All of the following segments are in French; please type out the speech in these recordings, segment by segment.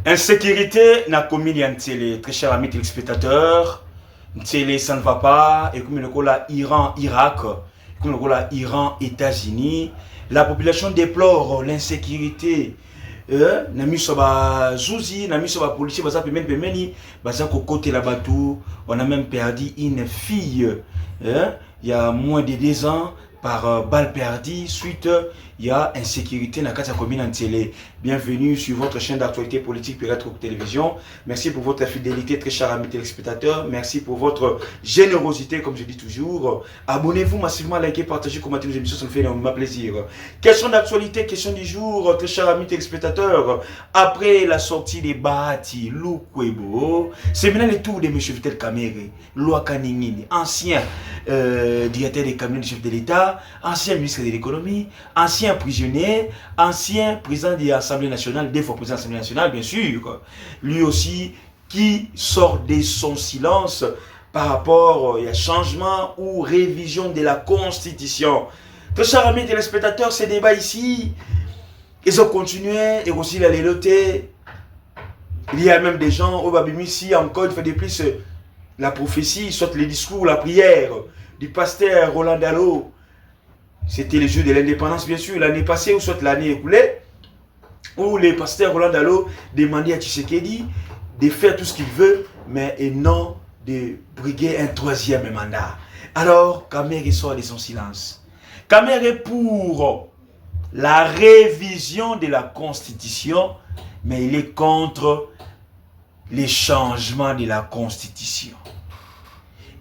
Insécurité n'a commis télé, très cher ami téléspectateur. Télé, ça ne va pas. Et comme le la Iran, Irak, comme le la Iran, États-Unis, la population déplore l'insécurité. Nami soba Zouzi, nami soba policier, baza pemeni pemeni, baza côté là-bas tout. On a même perdu une fille. Il y a moins de 2 ans. Par balle perdue, suite il y a insécurité dans la commune en télé. Bienvenue sur votre chaîne d'actualité politique Pirate Télévision. Merci pour votre fidélité, très chers amis téléspectateurs. Merci pour votre générosité, comme je dis toujours. Abonnez-vous massivement, likez, partagez, commentez nos émissions, ça me fait énormément plaisir. Question d'actualité, question du jour, très chers amis téléspectateurs. Après la sortie des Bahati, Lukwebo, c'est maintenant le tour de M. Vital Kamerhe, Loi Kaningini, ancien directeur des cabinets du chef de l'État, ancien ministre de l'économie, ancien prisonnier, ancien président de l'Assemblée nationale, 2 fois président de l'Assemblée nationale, bien sûr. Lui aussi, qui sort de son silence par rapport à changement ou révision de la Constitution. Très chers amis téléspectateurs, ces débats ici, ils ont continué et aussi la léloté. Il y a même des gens au Babimisi, encore une fois de plus, la prophétie, soit les discours, la prière du pasteur Roland Dalo. C'était le jour de l'indépendance, bien sûr, l'année passée ou soit l'année écoulée, où le pasteur Roland Dalo demandait à Tshisekedi de faire tout ce qu'il veut, mais et non de briguer un 3e mandat. Alors, Kamerhe sort de son silence. Kamerhe est pour la révision de la Constitution, mais il est contre les changements de la Constitution.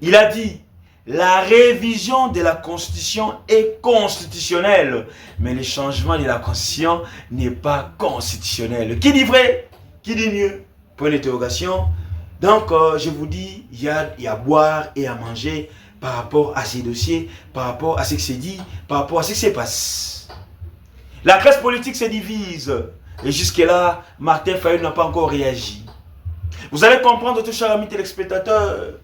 Il a dit, la révision de la Constitution est constitutionnelle, mais le changement de la Constitution n'est pas constitutionnel. Qui dit vrai? Qui dit mieux? Point d'interrogation. Donc, je vous dis, il y a à boire et à manger par rapport à ces dossiers, par rapport à ce qui s'est dit, par rapport à ce qui se passe. La classe politique se divise. Et jusque-là, Martin Fayulu n'a pas encore réagi. Vous allez comprendre, tout chers amis téléspectateurs,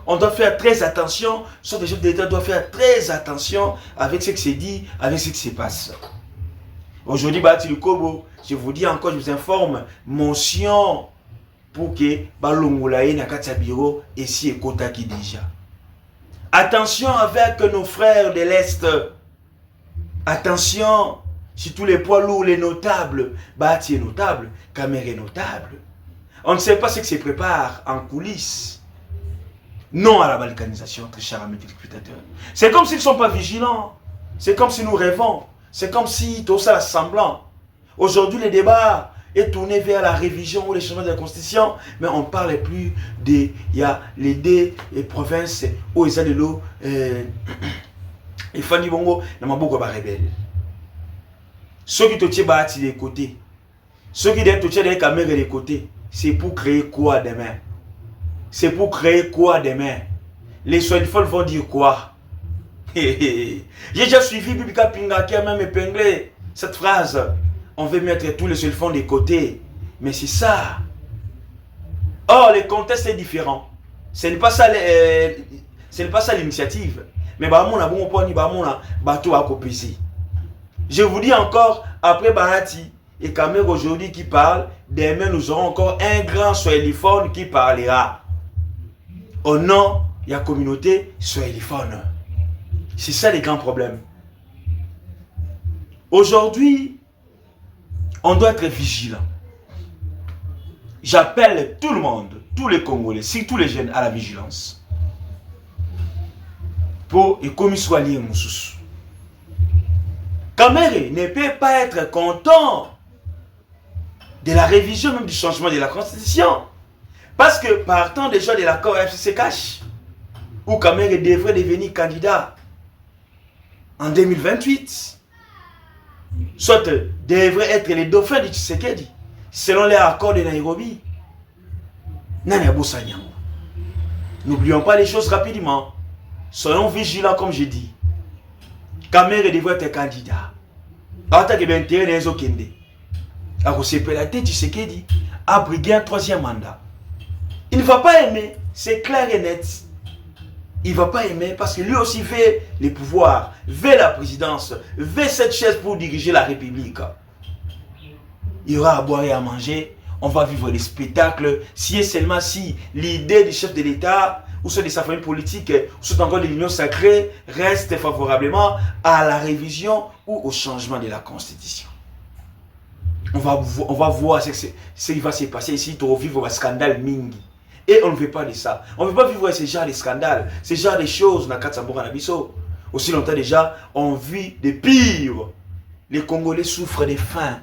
on doit faire très attention, soit les chefs d'État doivent faire très attention avec ce qui s'est dit, avec ce qui se passe. Aujourd'hui, Bahati Lukwebo, je vous dis encore, je vous informe, motion pour que Balongolaye Nakatsa Biro et si Ekotaki déjà. Attention avec nos frères de l'Est. Attention, sur tous les poids lourds, les notables. Bahati est notable, Kamerhe est notable. On ne sait pas ce qui se prépare en coulisses. Non à la balkanisation, très chers amis téléspectateurs. C'est comme s'ils ne sont pas vigilants. C'est comme si nous rêvons. C'est comme si tout ça est semblant. Aujourd'hui, le débat est tourné vers la révision ou les changements de la Constitution, mais on ne parle plus de... Il y a les 2 provinces où ils ont de l'eau. Et Fanny Bongo, il y a beaucoup de rebelles. Ceux qui te tiennent Bahati des côtés, ceux qui te tiennent des caméras des côtés, c'est pour créer quoi demain? C'est pour créer quoi demain? Les soignants vont dire quoi? J'ai déjà suivi Bibika Pinga qui a même épinglé cette phrase. On veut mettre tous les soignants de côté. Mais c'est ça. Or, le contexte est différent. Ce n'est pas ça l'initiative. Mais je vous dis encore, après Bahati et Kamerhe aujourd'hui qui parle, demain nous aurons encore un grand soiliphone qui parlera. Au nom de la communauté soiliphone. C'est ça les grands problèmes. Aujourd'hui, on doit être vigilant. J'appelle tout le monde, tous les Congolais, surtout les jeunes, à la vigilance. Pour et comme soit lié Moussous. Kamerhe ne peut pas être content de la révision, même du changement de la Constitution. Parce que partant déjà de l'accord FCC cache, où Kamerhe devrait devenir candidat en 2028, soit devrait être les dauphins de Tshisekedi, selon les accords de Nairobi. N'oublions pas les choses rapidement. Soyons vigilants comme je dis. Kamerhe devrait être candidat. Alors que l'intérêt des Okende. Alors c'est la tête de Tshisekedi a brigué un 3e mandat. Il ne va pas aimer, c'est clair et net. Il ne va pas aimer parce que lui aussi veut les pouvoirs, veut la présidence, veut cette chaise pour diriger la République. Il y aura à boire et à manger. on va vivre des spectacles si et seulement si l'idée du chef de l'État ou soit de sa famille politique ou soit encore de l'union sacrée reste favorablement à la révision ou au changement de la Constitution. On va voir ce qui va se passer ici pour vivre un scandale mingi. Et on ne veut pas de ça. On ne veut pas vivre ce genre de scandale, ce genre de choses dans Katsambora Nabiso. Aussi longtemps déjà, on vit de pire. Les Congolais souffrent de faim.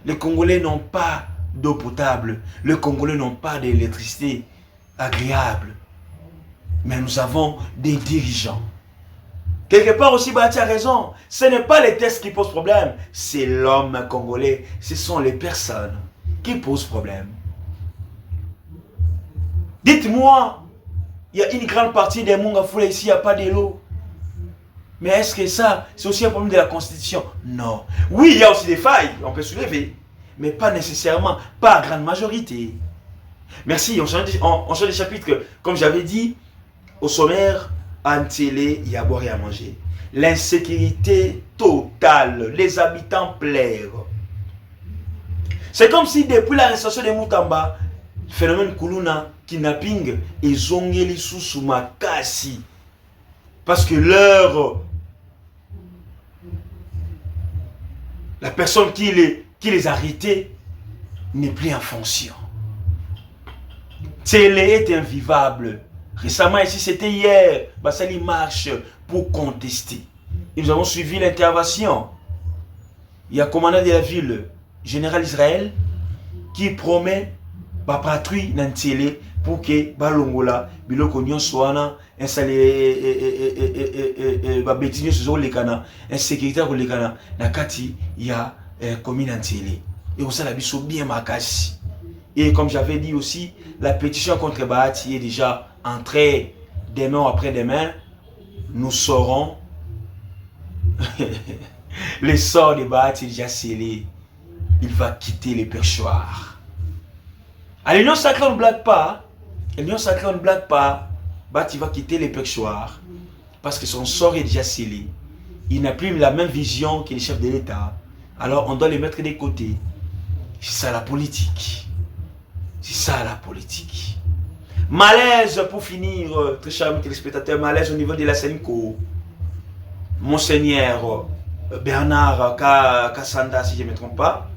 Les Congolais n'ont pas d'eau potable. Les Congolais n'ont pas d'électricité agréable. Mais nous avons des dirigeants. Quelque part aussi, Bati a raison. Ce n'est pas les textes qui posent problème. C'est l'homme congolais. Ce sont les personnes qui posent problème. Dites-moi, il y a une grande partie des Mongafoula ici, il n'y a pas de l'eau. Mais est-ce que ça, c'est aussi un problème de la Constitution? Non. Oui, il y a aussi des failles, on peut soulever. Mais pas nécessairement, pas à grande majorité. Merci, on change de chapitre. Comme j'avais dit, au sommaire, en télé, il y a à boire et à manger. L'insécurité totale, les habitants pleurent. C'est comme si depuis l'arrestation de Moutamba, phénomène Kuluna, kidnapping, ils ont mis sous makasi. Parce que la personne qui les a arrêtés n'est plus en fonction. Télé est invivable. Récemment ici, c'était hier, Bassali marche pour contester. Et nous avons suivi l'intervention. Il y a le commandant de la ville, général Israël, qui promet ba patrouille dans télé pour que balongola biloko nyonso wana installé ba betinyo sur le kana insécurité ko le kana na kati ya commune en télé et on ça biso bien makasi. Et comme j'avais dit aussi, la pétition contre Bahati est déjà entrée demain ou après-demain. Nous saurons le sort de Bahati est déjà scellé. Il va quitter les perchoirs. À l'Union sacrée, on ne blague pas. L'Union sacrée, on ne blague pas. Bahati va quitter les perchoirs parce que son sort est déjà scellé. Il n'a plus la même vision que les chefs de l'État. Alors on doit les mettre des côtés. C'est ça la politique. C'est ça la politique. Malaise pour finir, très chers téléspectateurs, malaise au niveau de la Senko. Monseigneur Bernard Kassanda, si je ne me trompe pas,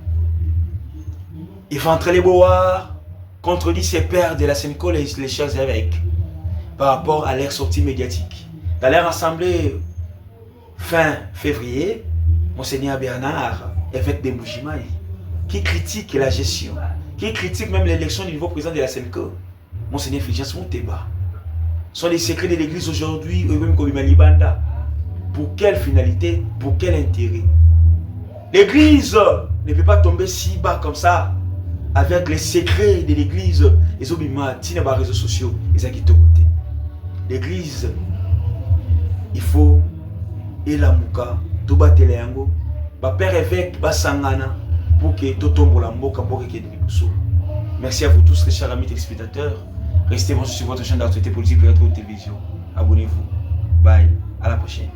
il va entrer les bois, contredit ses pères de la Senko, les chers évêques, par rapport à leur sortie médiatique. Dans leur assemblée fin février, Monseigneur Bernard, évêque de Mbujimaï, qui critique la gestion, qui critique même l'élection du nouveau président de la Senko, Monseigneur Fulgence Mouteba. Ce sont les secrets de l'église aujourd'hui, même comme Malibanda. Pour quelle finalité? Pour quel intérêt? L'église ne peut pas tomber si bas comme ça, avec les secrets de l'église, les obima, les réseaux sociaux, les côté. L'église, il faut, et la mouka, tout battre les yango, père évêque, basangana, pour que tout tombe la mboka, pour que merci à vous tous, les chers amis téléspectateurs. Restez sur votre chaîne d'actualité politique pour être télévision. Abonnez-vous. Bye. À la prochaine.